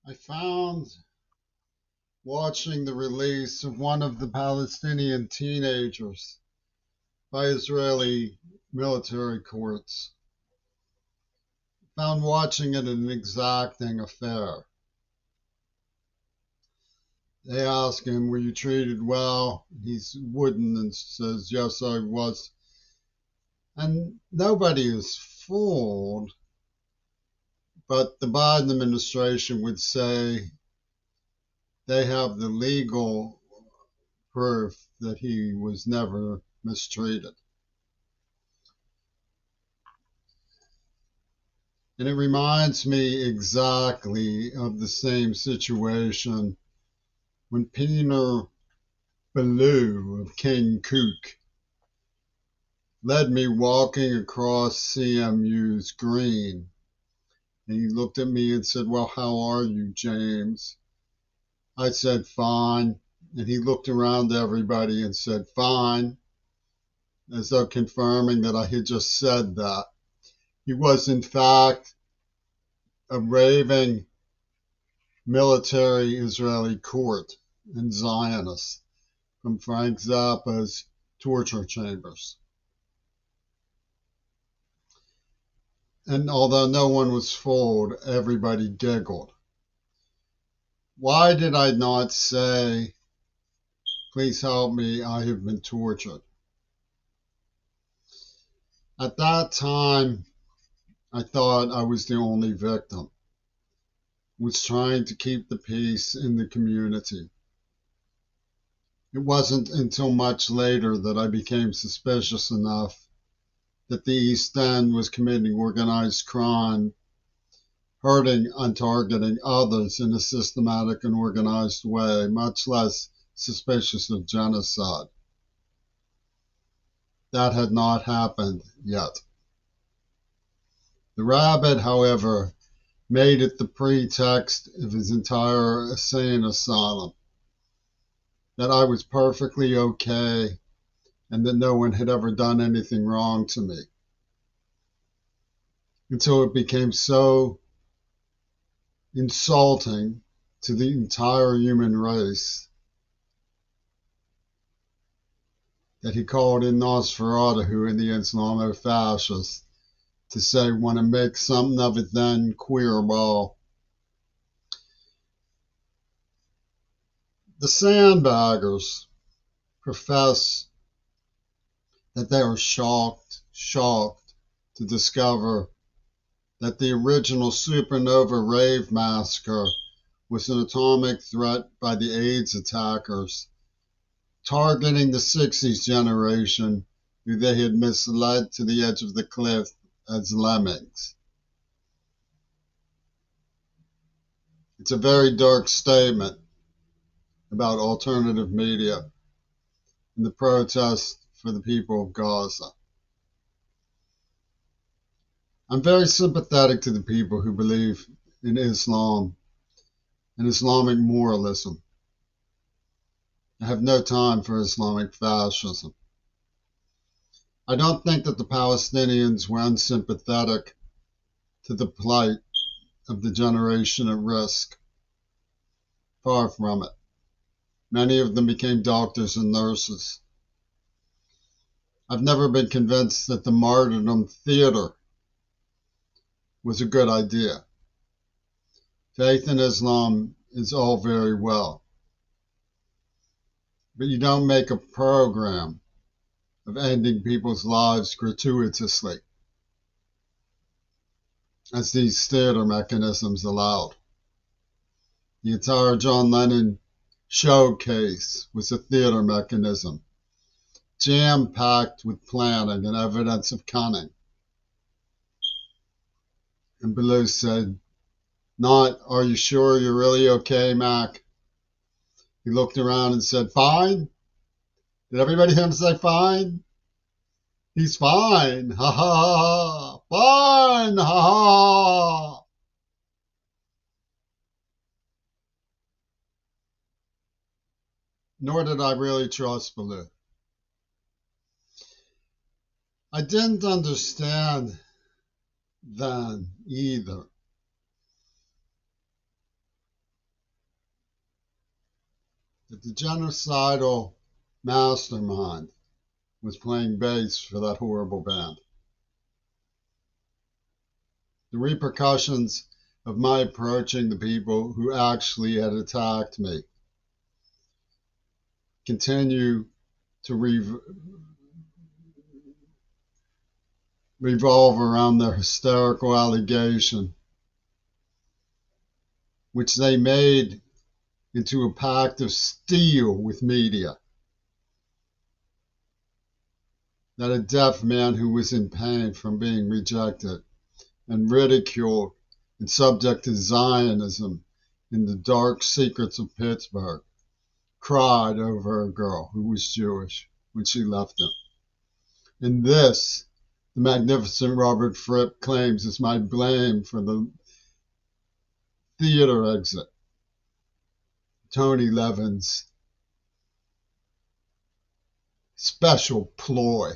I found watching the release of one of the Palestinian teenagers by Israeli military courts. Found watching it an exacting affair. They ask him, "Were you treated well?" He's wooden and says, "Yes, I was." And nobody is fooled, but the Biden administration would say they have the legal proof that he was never mistreated. And it reminds me exactly of the same situation when Peter Ballou of King Kook led me walking across CMU's green. And he looked at me and said, "Well, how are you, James?" I said, "Fine." And he looked around to everybody and said, "Fine," as though confirming that I had just said that. He was, in fact, a raving military Israeli court and Zionist from Frank Zappa's torture chambers. And although no one was fooled, everybody giggled. Why did I not say, "Please help me, I have been tortured"? At that time, I thought I was the only victim, was trying to keep the peace in the community. It wasn't until much later that I became suspicious enough that the East End was committing organized crime, hurting and targeting others in a systematic and organized way, much less suspicious of genocide. That had not happened yet. The rabbit, however, made it the pretext of his entire insane asylum that I was perfectly okay and that no one had ever done anything wrong to me, until it became so insulting to the entire human race that he called in Nosferatu and the Islamo-fascists to say, "Want to make something of it then, queer ball." The sandbaggers profess that they are shocked to discover that the original supernova rave massacre was an atomic threat by the AIDS attackers, targeting the 60s generation who they had misled to the edge of the cliff as lemmings. It's a very dark statement about alternative media and the protest for the people of Gaza. I'm very sympathetic to the people who believe in Islam and Islamic moralism. I have no time for Islamic fascism. I don't think that the Palestinians were unsympathetic to the plight of the generation at risk. Far from it. Many of them became doctors and nurses. I've never been convinced that the martyrdom theater was a good idea. Faith in Islam is all very well, but you don't make a program of ending people's lives gratuitously, as these theater mechanisms allowed. The entire John Lennon showcase was a theater mechanism, jam-packed with planning and evidence of cunning. And Ballou said, not, "Are you sure you're really okay, Mac?" He looked around and said, "Fine?" Did everybody hear him say fine? He's fine. Ha ha ha. Fine. Ha ha. Nor did I really trust Ballou. I didn't understand then either that the genocidal mastermind was playing bass for that horrible band. The repercussions of my approaching the people who actually had attacked me continue to revolve around their hysterical allegation, which they made into a pact of steel with media, that a deaf man who was in pain from being rejected and ridiculed and subject to Zionism in the dark secrets of Pittsburgh cried over a girl who was Jewish when she left him. And this, the magnificent Robert Fripp claims, is my blame for the theater exit. Tony Levin's special ploy